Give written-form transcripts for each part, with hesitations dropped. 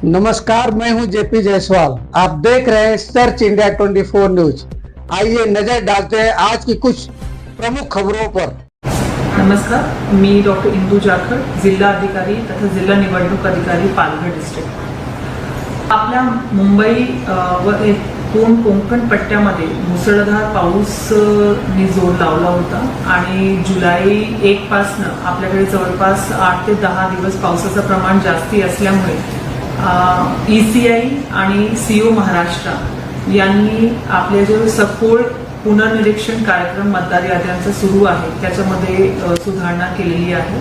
नमस्कार, मैं हूं जेपी जायसवाल। आप देख रहे हैं सर्च इंडिया 24 न्यूज। आइए नजर डालते हैं आज की कुछ प्रमुख खबरों पर। नमस्कार, मी डॉक्टर इंदू जाखड, जिल्हा अधिकारी तथा जिल्हा निवडणूक अधिकारी पालघर डिस्ट्रिक्ट। आपल्या मुंबई व दोन कोकण पट्ट्यामध्ये मुसळधार पाऊसने जोर लावला होता आणि जुलै 1 पासनं आपल्याकडे जवळपास 8 ते 10 दिवस पावसाचं प्रमाण जास्ती असल्यामुळे ECI आणि CO महाराष्ट्र यांनी आपले जो सखोल पुनर्निरीक्षण कार्यक्रम मतदार याद्यांचा सुरू आहे त्याच्यामध्ये सुधारणा केलेली आहे।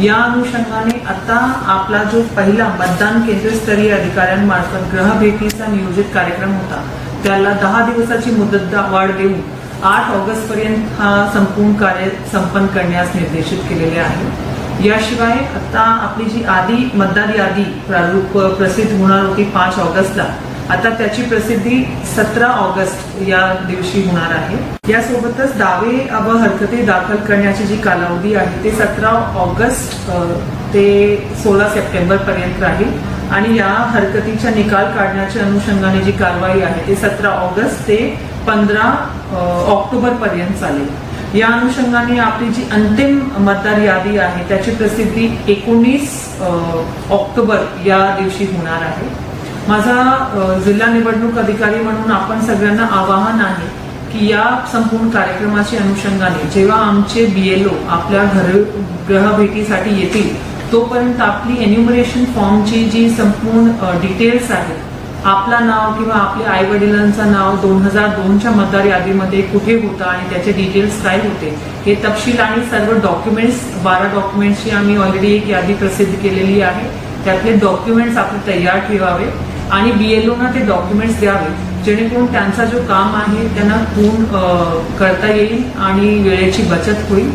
या अनुषंगाने आता आपला जो पहिला मतदान केंद्रस्तरीय अधिकाऱ्यांमार्फत ग्रहभेटीचा नियोजित कार्यक्रम होता त्याला 10 दिवसाची मुदतवाढ देऊन 8 ऑगस्ट पर्यंत हा संपूर्ण कार्य संपन्न करण्यास निर्देशित केलेले आहे। याशिवाय आता आपली जी आधी मतदार यादी प्रसिद्ध होणार होती 5 ऑगस्टला, आता त्याची प्रसिद्धी 17 ऑगस्ट या दिवशी होणार आहे। यासोबतच दावे व हरकती दाखल करण्याची जी कालावधी आहे ते 17 ऑगस्ट ते 16 सप्टेंबर पर्यंत राहील आणि या हरकतीचा निकाल काढण्याच्या अनुषंगाने जी कारवाई आहे ते 17 ऑगस्ट ते 15 ऑक्टोबर पर्यंत चालेल। या अनुषंगाने आपली जी अंतिम मतदार यादी आहे त्याची प्रसिद्धी 19 ऑक्टोबर या दिवशी होणार आहे। माझा जिल्हा निवडणूक अधिकारी म्हणून आपण सगळ्यांना आवाहन आहे की या संपूर्ण कार्यक्रमाच्या अनुषंगाने जेव्हा आमचे BLO आपल्या ग्रहभेटीसाठी येतील तोपर्यंत आपली एन्युमरेशन फॉर्मची जी संपूर्ण डिटेल्स आहेत, आपला नाव किंवा आपल्या आई वडिलांचं नाव 2002च्या मतदार यादीमध्ये कुठे होता आणि त्याचे डिटेल्स काय होते हे तपशील आणि सर्व डॉक्युमेंट्स 12 डॉक्युमेंट्सची आम्ही ऑलरेडी एक यादी प्रसिद्ध केलेली आहे। त्यातले डॉक्युमेंट्स आपले तयार ठेवावे आणि BLOना ते डॉक्युमेंट्स द्यावे जेणेकरून त्यांचा जो काम आहे त्यांना पूर्ण करता येईल आणि वेळेची बचत होईल।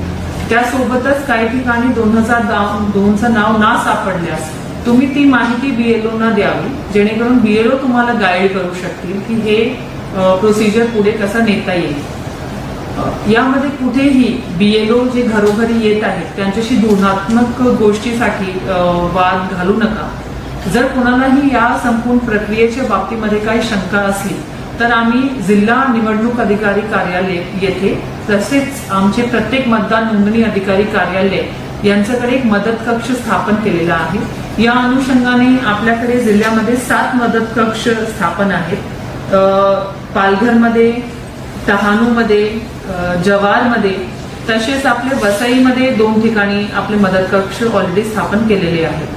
त्यासोबतच काही ठिकाणी 2002चं नाव ना सापडल्यास तुम्ही ती माहिती BLOना द्यावी जेणेकरून BLO तुम्हाला गाईड करू शकतील की हे प्रोसिजर पुढे कसं नेता येईल। यामध्ये कुठेही BLO जे घरोघरी येत आहेत त्यांच्याशी धोरणात्मक गोष्टीसाठी वाद घालू नका। जर कोणालाही या संपूर्ण प्रक्रियेच्या बाबतीमध्ये काही शंका असली तर आम्ही जिल्हा निवडणूक अधिकारी कार्यालय येथे तसेच आमचे प्रत्येक मतदान नोंदणी अधिकारी कार्यालय यांच्याकडे एक मदत कक्ष स्थापन केलेला आहे। या अनुषंगाने आपल्याकडे जिल्ह्यामध्ये 7 मदत कक्ष स्थापन आहेत। पालघरमध्ये, डहाणूमध्ये, जव्हारमध्ये तसेच आपले वसईमध्ये 2 ठिकाणी आपले मदत कक्ष ऑलरेडी स्थापन केलेले आहेत।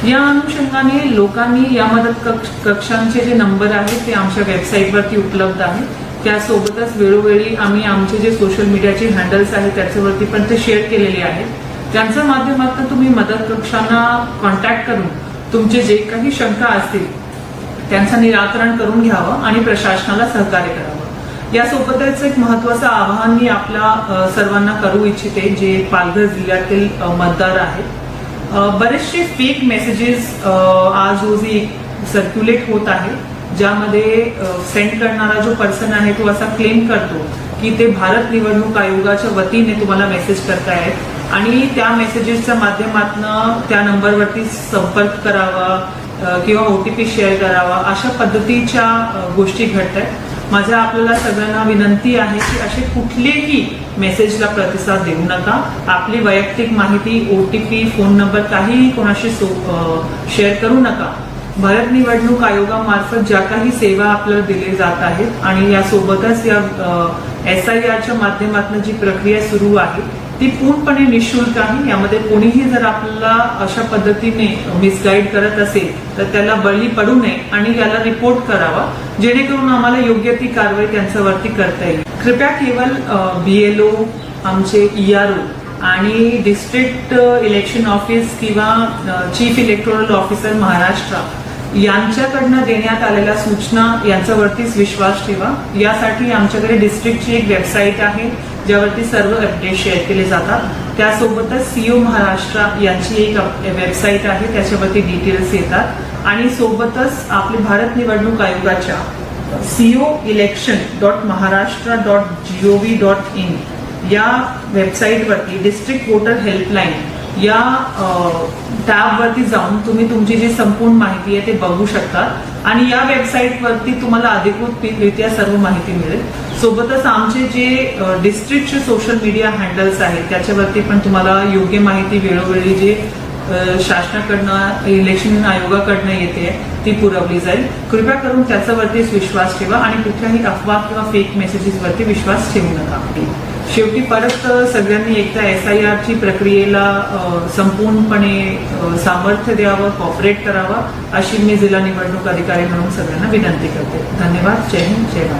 या अनुषंगाने लोकांनी या मदत कक्षांचे जे नंबर आहेत ते आमच्या वेबसाईटवरती उपलब्ध आहेत। त्यासोबतच वेळोवेळी आम्ही आमचे जे सोशल मीडियाचे हँडल्स आहेत त्याच्यावरती पण ते शेअर केलेले आहेत। त्यांच्या माध्यमातून तुम्ही मदत कक्षांना कॉन्टॅक्ट करून तुमचे जे काही शंका असतील त्यांचं निराकरण करून घ्यावं आणि प्रशासनाला सहकार्य करावं। यासोबतच एक महत्त्वाचं आवाहन मी आपल्या सर्वांना करू इच्छिते जे पालघर जिल्ह्यातील मतदार आहेत। बरेचसे फेक मेसेजेस आज रोजी सर्क्युलेट होत आहे ज्यामध्ये सेंड करणारा जो पर्सन आहे तो असा क्लेम करतो की ते भारत निवडणूक आयोगाच्या वतीने तुम्हाला मेसेज करतायत आणि त्या मेसेजेसच्या माध्यमातून त्या नंबरवरती संपर्क करावा किंवा OTP शेअर करावा अशा पद्धतीच्या गोष्टी घडत आहेत। माझ्या आपल्याला सगळ्यांना विनंती आहे की असे कुठलेही मेसेजला प्रतिसाद देऊ नका। आपली वैयक्तिक माहिती, OTP, फोन नंबर काहीही कोणाशी शेअर करू नका। भारत निवडणूक आयोगामार्फत ज्या काही सेवा आपल्याला दिले जात आहेत आणि यासोबतच या SIRच्या माध्यमातून जी प्रक्रिया सुरू आहे ती पूर्णपणे निःशुल्क आहे। यामध्ये कोणीही जर आपल्याला अशा पद्धतीने मिसगाईड करत असेल तर त्याला बळी पडू नये आणि याला रिपोर्ट करावा जेणेकरून आम्हाला योग्य ती कारवाई त्यांच्यावरती करता येईल। कृपया केवळ BLO, आमचे ERO आणि डिस्ट्रिक्ट इलेक्शन ऑफिस किंवा चीफ इलेक्टोरल ऑफिसर महाराष्ट्र यांच्याकडनं देण्यात आलेल्या सूचना यांच्यावरतीच विश्वास ठेवा। यासाठी आमच्याकडे डिस्ट्रिक्टची एक वेबसाईट आहे ज्यावरती सर्व अपडेट शेअर केले जातात। त्यासोबतच CO महाराष्ट्र यांची एक वेबसाईट आहे त्याच्यावरती डिटेल्स येतात आणि सोबतच आपले भारत निवडणूक आयोगाच्या coelection.maharashtra.gov.in या वेबसाईटवरती डिस्ट्रिक्ट वोटर हेल्पलाईन या टॅबवरती जाऊन तुम्ही तुमची जी संपूर्ण माहिती आहे ते बघू शकता आणि या वेबसाईटवरती तुम्हाला अधिकृतरित्या सर्व माहिती मिळेल. सोबतच आमचे जे डिस्ट्रिक्टचे सोशल मीडिया हँडल्स आहेत त्याच्यावरती पण तुम्हाला योग्य माहिती वेळोवेळी जे शासनाकडनं इलेक्शन आयोगाकडनं येते ती पुरवली जाईल. कृपया करून त्याच्यावरतीच विश्वास ठेवा आणि कुठल्याही अफवा किंवा फेक मेसेजेसवरती विश्वास ठेवू नका. शेवटी परत सगळ्यांनी एकदा SIR ची प्रक्रियेला संपूर्णपणे सामर्थ्य द्यावं, कॉपरेट करावं अशी मी जिल्हा निवडणूक अधिकारी म्हणून सगळ्यांना विनंती करते. धन्यवाद. जय हिंद, जय महाराष्ट्र.